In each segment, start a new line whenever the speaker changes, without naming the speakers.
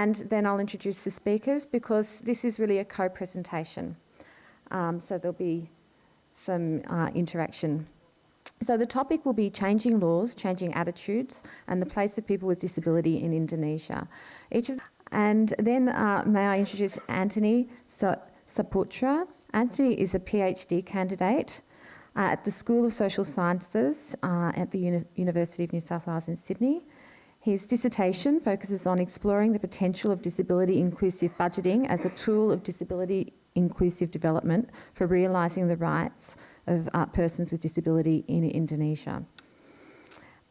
and then I'll introduce the speakers because this is really a co-presentation. So there'll be some interaction. So the topic will be changing laws, changing attitudes, and the place of people with disability in Indonesia. And then may I introduce Anthony Saputra. Anthony is a PhD candidate at the School of Social Sciences at the University of New South Wales in Sydney. His dissertation focuses on exploring the potential of disability-inclusive budgeting as a tool of disability-inclusive development for realising the rights of persons with disability in Indonesia.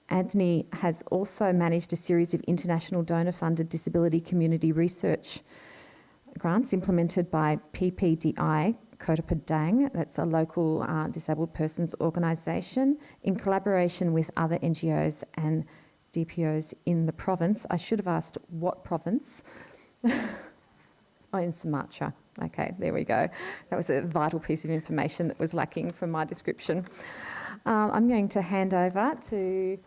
Anthony has also managed a series of international donor-funded disability community research grants implemented by PPDI Kota Padang, that's a local disabled persons organisation, in collaboration with other NGOs and DPOs in the province. I should have asked what province. Oh, in Sumatra. Okay, there we go. That was a vital piece of information that was lacking from my description. I'm going to hand over to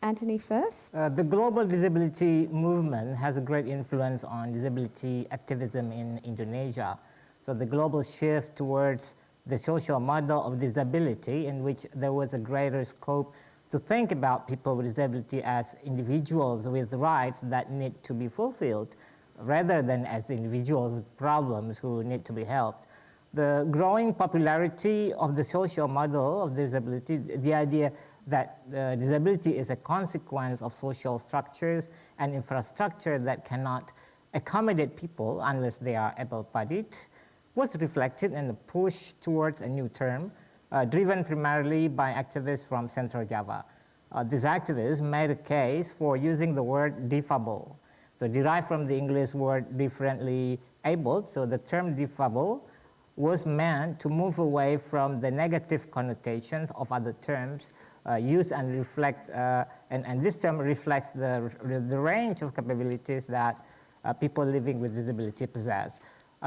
Anthony first.
The global disability movement has a great influence on disability activism in Indonesia. So the global shift towards the social model of disability, in which there was a greater scope to think about people with disability as individuals with rights that need to be fulfilled, rather than as individuals with problems who need to be helped. The growing popularity of the social model of disability, the idea that disability is a consequence of social structures and infrastructure that cannot accommodate people unless they are able-bodied, was reflected in the push towards a new term, driven primarily by activists from Central Java. These activists made a case for using the word difable, so derived from the English word differently abled. So the term difable was meant to move away from the negative connotations of other terms used and reflect, and this term reflects the range of capabilities that people living with disability possess.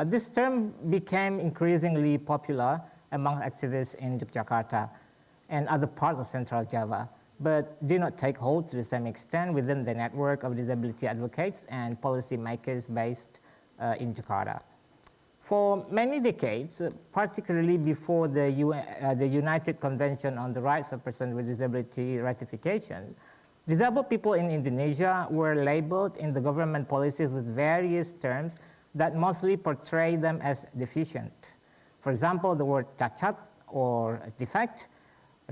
This term became increasingly popular among activists in Yogyakarta and other parts of Central Java, but did not take hold to the same extent within the network of disability advocates and policymakers based in Jakarta. For many decades, particularly before the United Convention on the Rights of Persons with Disability ratification, disabled people in Indonesia were labeled in the government policies with various terms that mostly portray them as deficient. For example, the word cacat or defect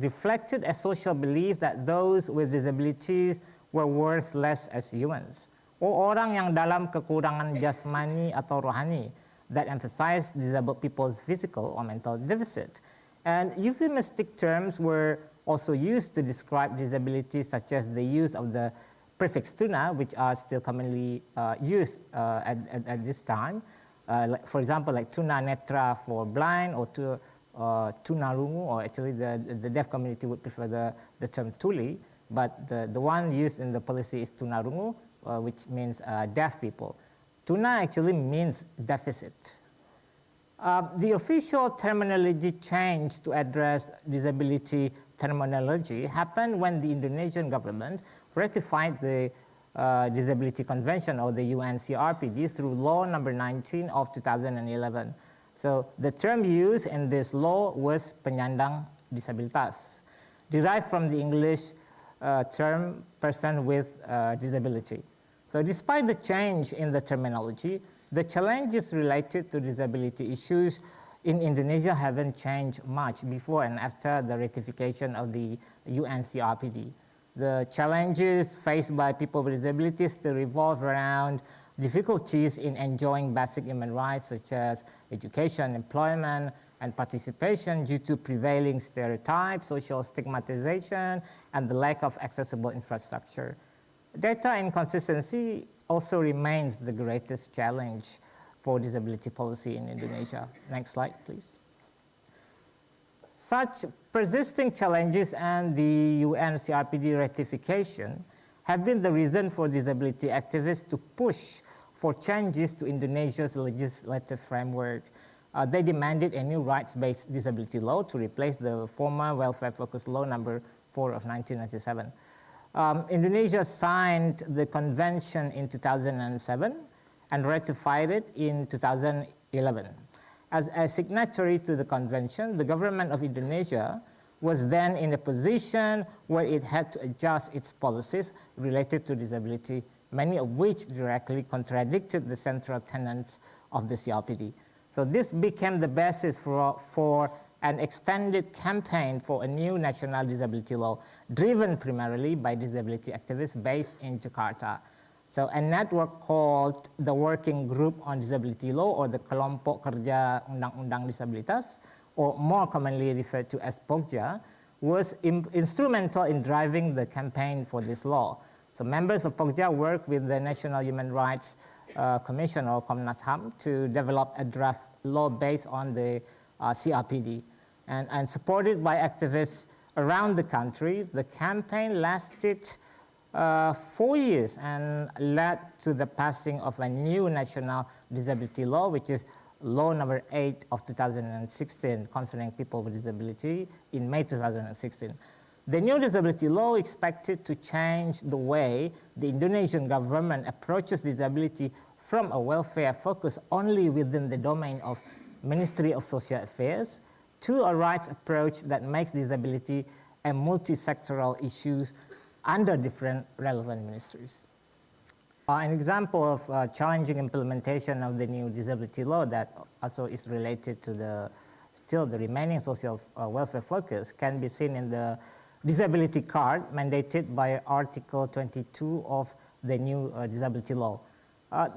reflected a social belief that those with disabilities were worth less as humans, or orang yang dalam kekurangan jasmani atau rohani, that emphasized disabled people's physical or mental deficit. And euphemistic terms were also used to describe disabilities, such as the use of the prefix tuna, which are still commonly used at this time. For example, like tuna netra for blind, or tuna rungu, or actually the deaf community would prefer the term tuli, but the one used in the policy is tuna rungu, which means deaf people. Tuna actually means deficit. The official terminology change to address disability terminology happened when the Indonesian government ratified the Disability Convention, or the UNCRPD, through Law number 19 of 2011. So the term used in this law was penyandang disabilitas, derived from the English term person with disability. So despite the change in the terminology, the challenges related to disability issues in Indonesia haven't changed much before and after the ratification of the UNCRPD. The challenges faced by people with disabilities still revolve around difficulties in enjoying basic human rights such as education, employment, and participation due to prevailing stereotypes, social stigmatization, and the lack of accessible infrastructure. Data inconsistency also remains the greatest challenge for disability policy in Indonesia. Next slide, please. Such persisting challenges and the UNCRPD ratification have been the reason for disability activists to push for changes to Indonesia's legislative framework. They demanded a new rights-based disability law to replace the former welfare-focused law number 4 of 1997. Indonesia signed the convention in 2007, and ratified it in 2011. As a signatory to the convention, the government of Indonesia was then in a position where it had to adjust its policies related to disability, many of which directly contradicted the central tenets of the CRPD. So this became the basis for an extended campaign for a new national disability law, driven primarily by disability activists based in Jakarta. So a network called the Working Group on Disability Law, or the Kelompok Kerja Undang-Undang Disabilitas, or more commonly referred to as POKJA, was instrumental in driving the campaign for this law. So members of POKJA worked with the National Human Rights Commission, or Komnas HAM, to develop a draft law based on the CRPD. And supported by activists around the country, the campaign lasted 4 years and led to the passing of a new national disability law, which is Law number 8 of 2016 concerning people with disability in May 2016. The new disability law expected to change the way the Indonesian government approaches disability from a welfare focus only within the domain of Ministry of Social Affairs to a rights approach that makes disability a multi-sectoral issue under different relevant ministries. An example of challenging implementation of the new disability law that also is related to the remaining social welfare focus can be seen in the disability card mandated by Article 22 of the new disability law.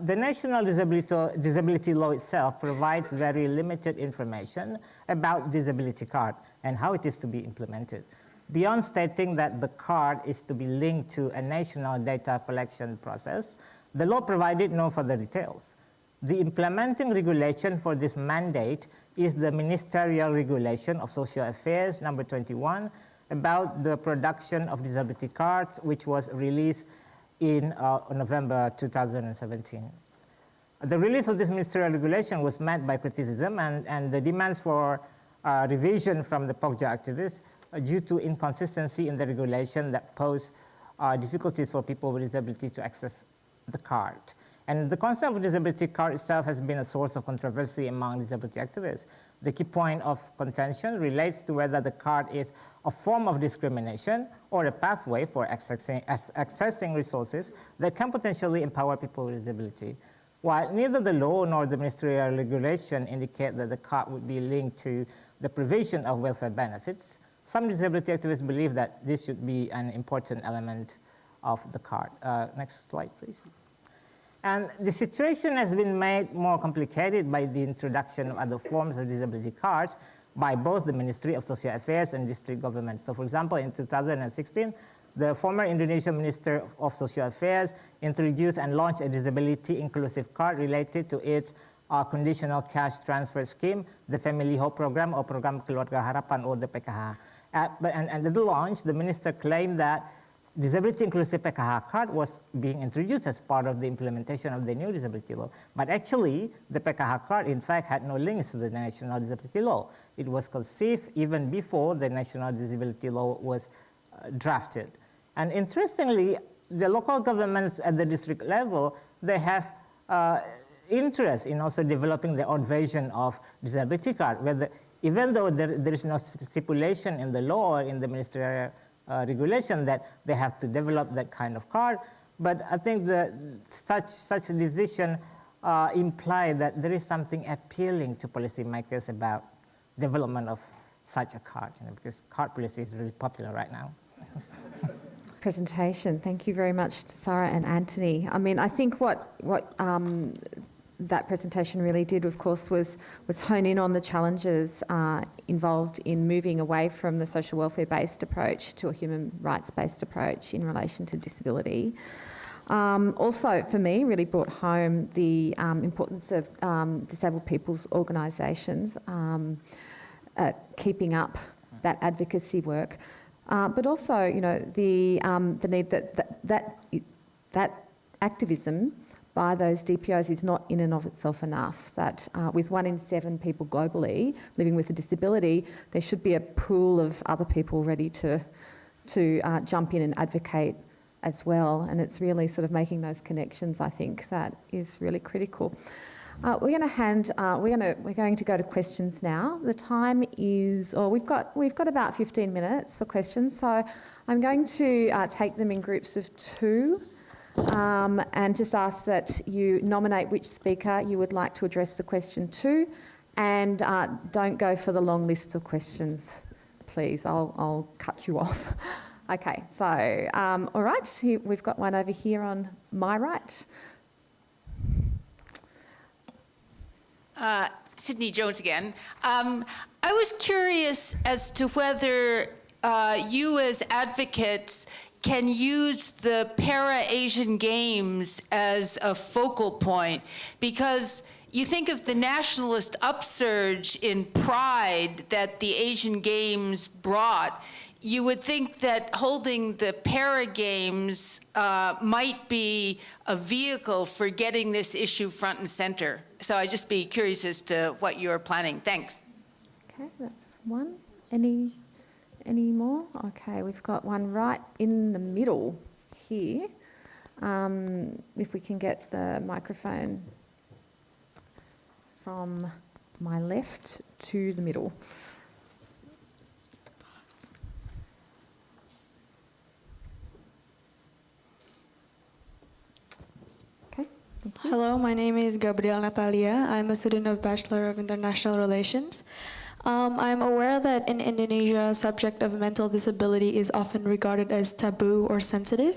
The national disability law itself provides very limited information about disability card and how it is to be implemented. Beyond stating that the card is to be linked to a national data collection process, the law provided no further details. The implementing regulation for this mandate is the Ministerial Regulation of Social Affairs number 21 about the production of disability cards, which was released in November 2017. The release of this ministerial regulation was met by criticism and the demands for revision from the POKJA activists due to inconsistency in the regulation that pose difficulties for people with disability to access the card. And the concept of disability card itself has been a source of controversy among disability activists. The key point of contention relates to whether the card is a form of discrimination or a pathway for accessing resources that can potentially empower people with disability. While neither the law nor the ministerial regulation indicate that the card would be linked to the provision of welfare benefits, some disability activists believe that this should be an important element of the card. Next slide, please. And the situation has been made more complicated by the introduction of other forms of disability cards by both the Ministry of Social Affairs and district governments. So for example, in 2016, the former Indonesian Minister of Social Affairs introduced and launched a disability inclusive card related to its conditional cash transfer scheme, the Family Hope Program or Program Keluarga Harapan, or the PKH. And at the launch, the minister claimed that disability inclusive PKH card was being introduced as part of the implementation of the new disability law. But actually, the PKH card, in fact, had no links to the national disability law. It was conceived even before the national disability law was drafted. And interestingly, the local governments at the district level, they have interest in also developing their own version of disability card, whether even though there is no stipulation in the law or in the ministerial regulation that they have to develop that kind of card, but I think that such a decision implies that there is something appealing to policymakers about development of such a card, because card policy is really popular right now.
Presentation. Thank you very much to Sarah and Anthony. I mean, I think what that presentation really did, of course, was hone in on the challenges involved in moving away from the social welfare-based approach to a human rights-based approach in relation to disability. Also, for me, really brought home the importance of disabled people's organisations keeping up that advocacy work, but also, you know, the need that activism by those DPOs is not in and of itself enough, that with 1 in 7 people globally living with a disability, there should be a pool of other people ready to jump in and advocate as well, and it's really sort of making those connections, I think, that is really critical. We're going to go to questions now. The time is, we've got about 15 minutes for questions, so I'm going to take them in groups of 2, and just ask that you nominate which speaker you would like to address the question to, and don't go for the long list of questions, please. I'll cut you off. Okay, so all right, we've got one over here on my right.
Sydney Jones again. I was curious as to whether you as advocates can use the Para-Asian Games as a focal point, because you think of the nationalist upsurge in pride that the Asian Games brought, you would think that holding the Para Games might be a vehicle for getting this issue front and center. So I'd just be curious as to what you're planning. Thanks.
Okay, that's one. Any more? Okay, we've got one right in the middle here. If we can get the microphone from my left to the middle.
Hello, my name is Gabrielle Natalia. I'm a student of Bachelor of International Relations. I'm aware that in Indonesia, subject of mental disability is often regarded as taboo or sensitive.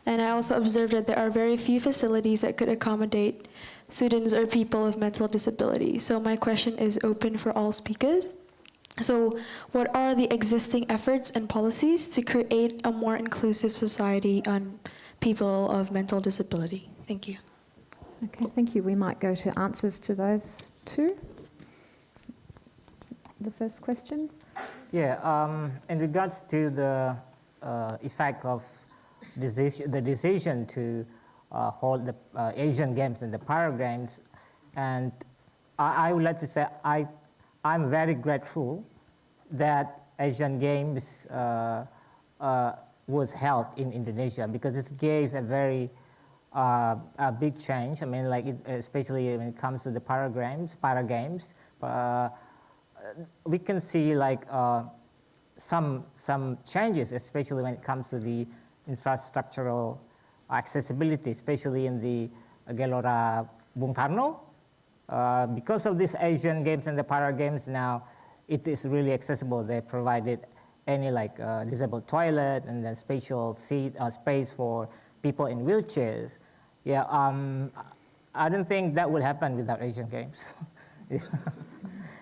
And I also observed that there are very few facilities that could accommodate students or people of mental disability. So my question is open for all speakers. So what are the existing efforts and policies to create a more inclusive society on people of mental disability? Thank you.
Okay, thank you. We might go to answers to those 2. The first question.
Yeah, in regards to the effect of the decision to hold the Asian Games and the Para Games, and I would like to say I'm very grateful that Asian Games was held in Indonesia, because it gave a very a big change. I mean, like especially when it comes to the Para Games, we can see like some changes, especially when it comes to the infrastructural accessibility, especially in the Gelora Bung Karno. Because of these Asian Games and the Para Games now, it is really accessible. They provided any like disabled toilet and then spatial space for people in wheelchairs. Yeah, I don't think that would happen without Asian Games.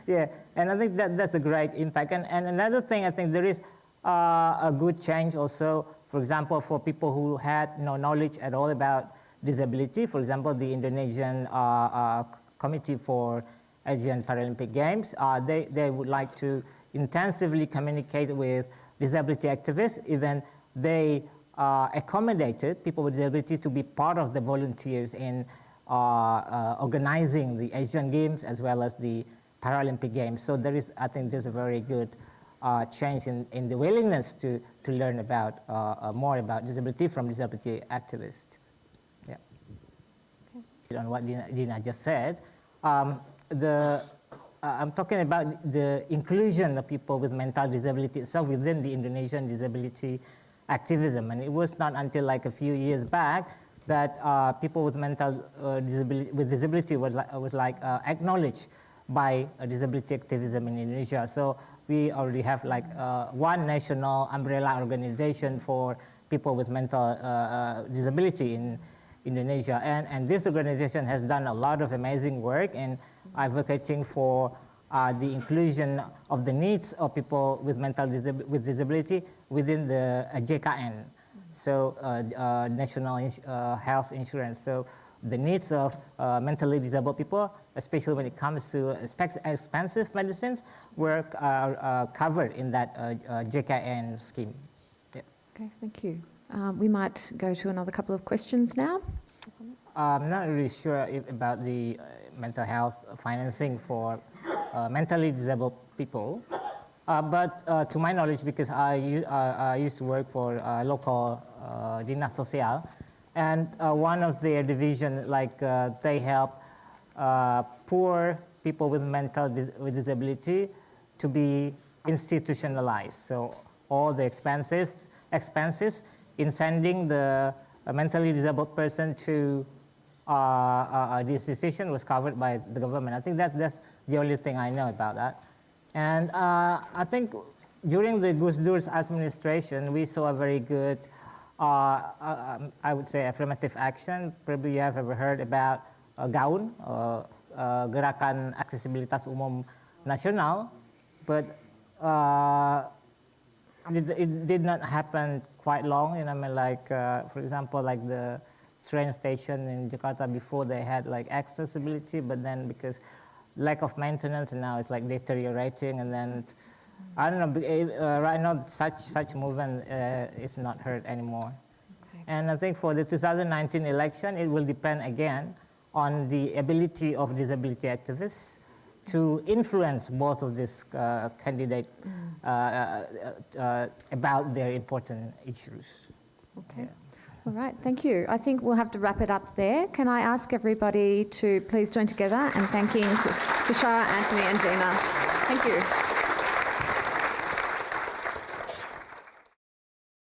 Yeah, and I think that's a great impact. And another thing, I think there is a good change also, for example, for people who had no knowledge at all about disability. For example, the Indonesian Committee for Asian Paralympic Games, they would like to intensively communicate with disability activists. Even they accommodated people with disability to be part of the volunteers in organizing the Asian Games as well as the Paralympic Games. So there is, I think there's a very good change in the willingness to learn about more about disability from disability activists. Yeah. Okay. On what Dina just said, I'm talking about the inclusion of people with mental disability itself within the Indonesian disability activism. And it was not until like a few years back that people with mental disability was acknowledged by disability activism in Indonesia. So we already have like one national umbrella organization for people with mental disability in Indonesia. And this organization has done a lot of amazing work in advocating for the inclusion of the needs of people with mental disability within the JKN, so National Health Insurance. So the needs of mentally disabled people, especially when it comes to expensive medicines, were covered in that JKN scheme. Yeah.
Okay, thank you. We might go to another couple of questions now.
I'm not really sure about the mental health financing for mentally disabled people, but to my knowledge, because I used to work for a local Dinas Sosial, and one of their division, like they help poor people with with disability to be institutionalized. So all the expenses in sending the mentally disabled person to this institution was covered by the government. I think that's the only thing I know about that. And I think during the Gus Dur's administration, we saw a very good, I would say, affirmative action. Probably you have ever heard about GAUN, Gerakan Aksesibilitas Umum Nasional, but it did not happen quite long. You know, I mean, like, for example, like the train station in Jakarta before, they had like accessibility, but then because lack of maintenance, and now it's like deteriorating, and then I don't know. Right now, such movement is not heard anymore.
Okay.
And I think for the 2019 election, it will depend again on the ability of disability activists to influence both of these candidates about their important issues.
Okay.
Yeah.
All right, thank you. I think we'll have to wrap it up there. Can I ask everybody to please join together and thanking Tushar, Anthony and Dina. Thank you.